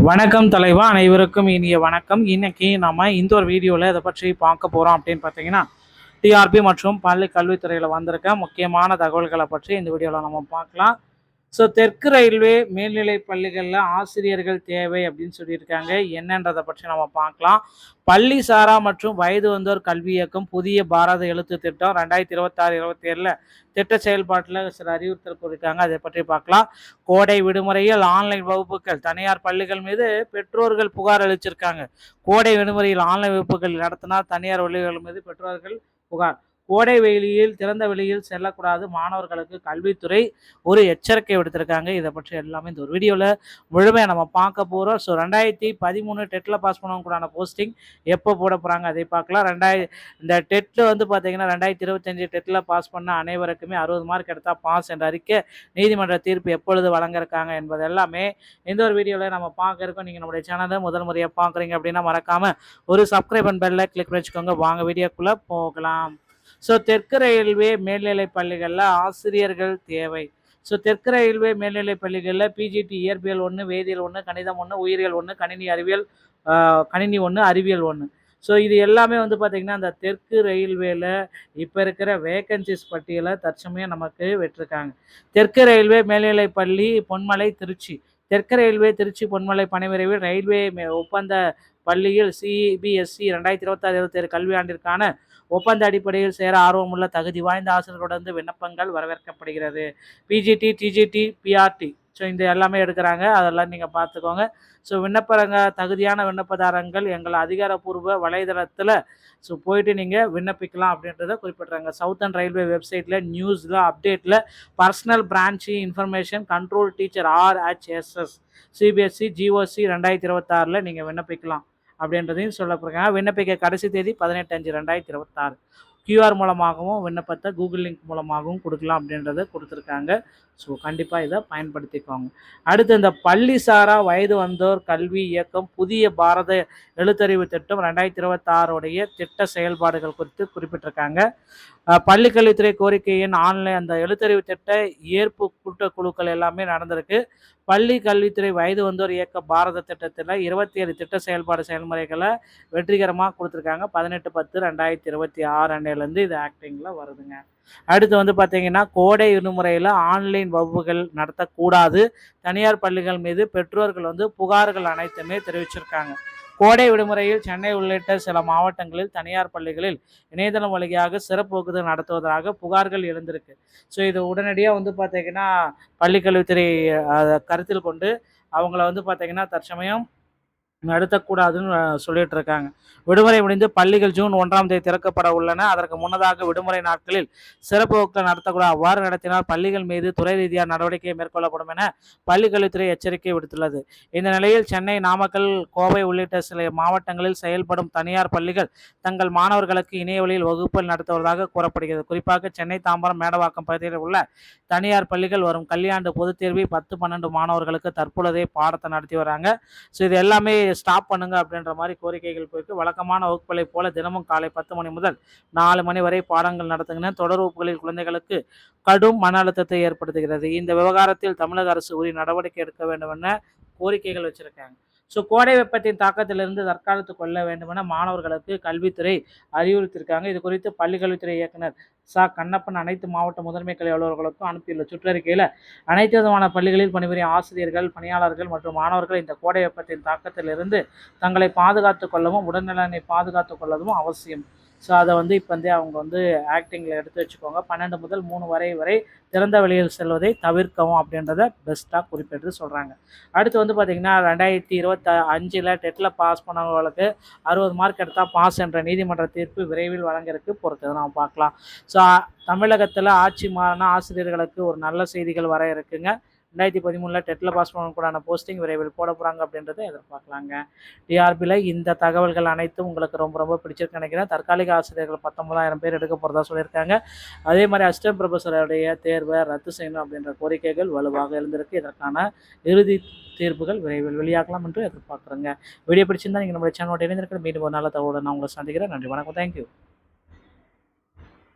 வணக்கம் தலைவா, அனைவருக்கும் இனிய வணக்கம். இன்னைக்கு நம்ம இந்த ஒரு வீடியோவில் இதை பற்றி பார்க்க போகிறோம் அப்படின்னு பார்த்தீங்கன்னா, டிஆர்பி மற்றும் பள்ளி கல்வித்துறையில் வந்திருக்க முக்கியமான தகவல்களை பற்றி இந்த வீடியோவில் நம்ம பார்க்கலாம். ஸோ தெற்கு ரயில்வே மேல்நிலை பள்ளிகளில் ஆசிரியர்கள் தேவை அப்படின்னு சொல்லியிருக்காங்க. என்னன்றதை பற்றி நம்ம பார்க்கலாம். பள்ளி சாரா மற்றும் வயது வந்தோர் கல்வி இயக்கம் புதிய பாரத எழுத்து திட்டம் 2026-27 திட்ட செயல்பாட்டில் சில அறிவுறுத்தல் கொடுக்காங்க. அதை பற்றி பார்க்கலாம். கோடை விடுமுறையில் ஆன்லைன் வகுப்புகள் தனியார் பள்ளிகள் மீது பெற்றோர்கள் புகார் அளிச்சிருக்காங்க. கோடை விடுமுறையில் ஆன்லைன் வகுப்புகள் நடத்தினா தனியார் பள்ளிகள் மீது பெற்றோர்கள் புகார். கோடை வெயிலில் திறந்த வெளியில் செல்லக்கூடாது, மாணவர்களுக்கு கல்வித்துறை ஒரு எச்சரிக்கை விடுத்திருக்காங்க. இதை பற்றி எல்லாமே இந்த ஒரு வீடியோவில் முழுமையாக நம்ம பார்க்க போகிறோம். ஸோ 2013 டெட்டில் பாஸ் பண்ணவங்கூடான போஸ்டிங் எப்போ போட போகிறாங்க அதை பார்க்கலாம். இந்த டெட்டில் வந்து பார்த்தீங்கன்னா 2025 டெட்டில் பாஸ் பண்ண அனைவருக்குமே 60 மார்க் எடுத்தால் பாஸ் என்ற அறிக்கை நீதிமன்ற தீர்ப்பு எப்பொழுது வழங்கியிருக்காங்க என்பது எல்லாமே இந்த ஒரு வீடியோவில் நம்ம பார்க்க இருக்கோம். நீங்கள் நம்முடைய சேனலை முதல் முறையாக பார்க்குறீங்க அப்படின்னா மறக்காமல் ஒரு சப்ஸ்கிரைப் அண்ட் பெல்ல கிளிக் வச்சுக்கோங்க. வாங்க வீடியோக்குள்ளே போகலாம். ஸோ தெற்கு ரயில்வே மேல்நிலை பள்ளிகளில் ஆசிரியர்கள் தேவை. ஸோ தெற்கு ரயில்வே மேல்நிலை பள்ளிகளில் பிஜிடி இயற்பியல் 1, வேதியியல் 1, கணிதம் 1, உயிரியல் 1, கணினி 1, அறிவியல் 1. ஸோ இது எல்லாமே வந்து பார்த்திங்கன்னா அந்த தெற்கு ரயில்வேல இப்போ இருக்கிற வேக்கன்சிஸ் பட்டியலை தற்சமயம் நமக்கு விட்டுருக்காங்க. தெற்கு ரயில்வே மேல்நிலை பள்ளி பொன்மலை திருச்சி. தெற்கு ரயில்வே திருச்சி பொன்மலை பணிவிரைவில் ரயில்வே ஒப்பந்த பள்ளியில் சிபிஎஸ்இ 2026-27 கல்வியாண்டிற்கான ஒப்பந்த அடிப்படையில் சேர ஆர்வமுள்ள தகுதி வாய்ந்த ஆசிரியர்களுடன் விண்ணப்பங்கள் வரவேற்கப்படுகிறது. பிஜிடி, டிஜிடி, பிஆர்டி ஸோ இந்த எல்லாமே எடுக்கிறாங்க. அதெல்லாம் நீங்கள் பார்த்துக்கோங்க. ஸோ தகுதியான விண்ணப்பதாரங்கள் எங்கள் அதிகாரப்பூர்வ வலைதளத்தில் போயிட்டு நீங்கள் விண்ணப்பிக்கலாம் அப்படின்றத குறிப்பிட்றாங்க. சவுத்தர்ன் ரயில்வே வெப்சைட்டில் நியூஸில் அப்டேட்டில் பர்சனல் பிரான்ச்சி information control teacher RHSS CBSE GOC 2026 நீங்கள் விண்ணப்பிக்கலாம் அப்படின்றதையும் சொல்லப்படுறாங்க. விண்ணப்பிக்க கடைசி தேதி 18/5/2026. QR மூலமாகவும் விண்ணப்பத்தை கூகுள் லிங்க் மூலமாகவும் கொடுக்கலாம் அப்படின்றத கொடுத்துருக்காங்க. ஸோ கண்டிப்பாக இதை பயன்படுத்திக்கோங்க. அடுத்து இந்த பள்ளி சாரா வயது வந்தோர் கல்வி இயக்கம் புதிய பாரத எழுத்தறிவு திட்டம் 2026 திட்ட செயல்பாடுகள் குறித்து குறிப்பிட்டிருக்காங்க. பள்ளிக்கல்வித்துறை கோரிக்கையின் ஆன்லைன் அந்த எழுத்தறிவு திட்ட ஏற்பு கூட்டக்குழுக்கள் எல்லாமே நடந்திருக்கு. பள்ளி கல்வித்துறை வயது வந்தோர் இயக்க பாரத திட்டத்தில் 27 திட்ட செயல்பாடு செயல்முறைகளை வெற்றிகரமாக கொடுத்துருக்காங்க. 18/10/2026 அன்னையிலேருந்து இது ஆக்டிங்கில் வருதுங்க. அடுத்து வந்து பார்த்தீங்கன்னா கோடை விடுமுறையில் ஆன்லைன் வகுப்புகள் நடத்தக்கூடாது, தனியார் பள்ளிகள் மீது பெற்றோர்கள் புகார்கள் அனைத்துமே தெரிவிச்சிருக்காங்க. கோடை விடுமுறையில் சென்னை உள்ளிட்ட சில மாவட்டங்களில் தனியார் பள்ளிகளில் இணையதளம் வழியாக சிறப்பு வகுப்புகள் நடத்துவதாக புகார்கள் எழுந்திருக்கு. ஸோ இது உடனடியாக பார்த்தீங்கன்னா பள்ளிக்கல்வித்துறை கருத்தில் கொண்டு அவங்கள பார்த்தீங்கன்னா தற்சமயம் நடத்தக்கூடாதுன்னு சொல்லிட்டு இருக்காங்க. விடுமுறை முடிந்து பள்ளிகள் ஜூன் 1ஆம் தேதி திறக்கப்பட உள்ளன. அதற்கு முன்னதாக விடுமுறை நாட்களில் சிறப்பு வகுப்புகள் நடத்தக்கூடாது. அவ்வாறு நடத்தினால் பள்ளிகள் மீது துறை ரீதியாக நடவடிக்கை மேற்கொள்ளப்படும் என பள்ளிக்கல்வித்துறை எச்சரிக்கை விடுத்துள்ளது. இந்த நிலையில் சென்னை, நாமக்கல், கோவை உள்ளிட்ட சில மாவட்டங்களில் செயல்படும் தனியார் பள்ளிகள் தங்கள் மாணவர்களுக்கு இணைய வழியில் வகுப்புகள் நடத்துவதாக கூறப்படுகிறது. குறிப்பாக சென்னை, தாம்பரம், மேடவாக்கம் பகுதியில் உள்ள தனியார் பள்ளிகள் வரும் கல்வியாண்டு பொதுத் தேர்வை 10-12 மாணவர்களுக்கு தற்பொழுதே பாடத்தை நடத்தி வராங்க. ஸோ இது எல்லாமே ஸ்டாப் பண்ணுங்க அப்படின்ற மாதிரி கோரிக்கைகள் போயிருக்கு. வழக்கமான வகுப்புகளை போல தினமும் காலை 10 மணி முதல் 4 மணி வரை பாடங்கள் நடத்துகின்றன. தொடர் வகுப்புகளில் குழந்தைகளுக்கு கடும் மன அழுத்தத்தை ஏற்படுத்துகிறது. இந்த விவகாரத்தில் தமிழக அரசு உரிய நடவடிக்கை எடுக்க வேண்டும் என கோரிக்கைகள் வச்சிருக்காங்க. ஸோ கோடை வெப்பத்தின் தாக்கத்திலிருந்து தற்காலத்து கொள்ள வேண்டும் என மாணவர்களுக்கு கல்வித்துறை அறிவுறுத்தியிருக்காங்க. இது குறித்து பள்ளிக்கல்வித்துறை இயக்குனர் கண்ணப்பன் அனைத்து மாவட்ட முதன்மை கல்வி அலுவலர்களுக்கும் அனுப்பியுள்ள சுற்றறிக்கையில் அனைத்து விதமான பள்ளிகளில் பணிபுரியும் ஆசிரியர்கள், பணியாளர்கள் மற்றும் மாணவர்கள் இந்த கோடை வெப்பத்தின் தாக்கத்திலிருந்து தங்களை பாதுகாத்துக் கொள்ளவும் உடல்நலனை பாதுகாத்துக் கொள்ளவும் அவசியம். ஸோ அதை இப்போ அவங்க ஆக்டிங்கில் எடுத்து வச்சுக்கோங்க. 12 முதல் 3 வரை திறந்த வெளியில் செல்வதை தவிர்க்கவும் அப்படின்றத பெஸ்ட்டாக குறிப்பிட்டு சொல்கிறாங்க. அடுத்து பார்த்திங்கன்னா 2025 டெட்டில் பாஸ் பண்ணவங்களுக்கு 60 மார்க் எடுத்தால் பாஸ் என்ற நீதிமன்ற தீர்ப்பு விரைவில் வழங்கிருக்கு. பொறுத்து நம்ம பார்க்கலாம். ஸோ தமிழகத்தில் ஆட்சி மாறின ஆசிரியர்களுக்கு ஒரு நல்ல செய்திகள் வர இருக்குங்க. 2013 டெட்டில் பாஸ் பண்ணக்கூடான போஸ்டிங் விரைவில் போட போகிறாங்க அப்படின்றத எதிர்பார்க்கலாங்க. டிஆர்பியில் இந்த தகவல்கள் அனைத்தும் உங்களுக்கு ரொம்ப ரொம்ப பிடிச்சிருக்கு நினைக்கிறேன். தற்காலிக ஆசிரியர்கள் 19,000 பேர் எடுக்க போகிறதா சொல்லியிருக்காங்க. அதே மாதிரி அசிஸ்டன்ட் ப்ரொஃபஸருடைய தேர்வை ரத்து செய்யணும் அப்படின்ற கோரிக்கைகள் வலுவாக எழுந்திருக்கு. இதற்கான இறுதி தீர்ப்புகள் விரைவில் வெளியாகலாம் என்று எதிர்பார்க்குறேங்க. வீடியோ பிடிச்சிருந்தா நீங்கள் நம்மளுடைய சேனலோட இணைந்திருக்கிற மீண்டும் ஒரு நல்ல தகவலை நான் உங்களை சந்திக்கிறேன். நன்றி, வணக்கம், தேங்க்யூ.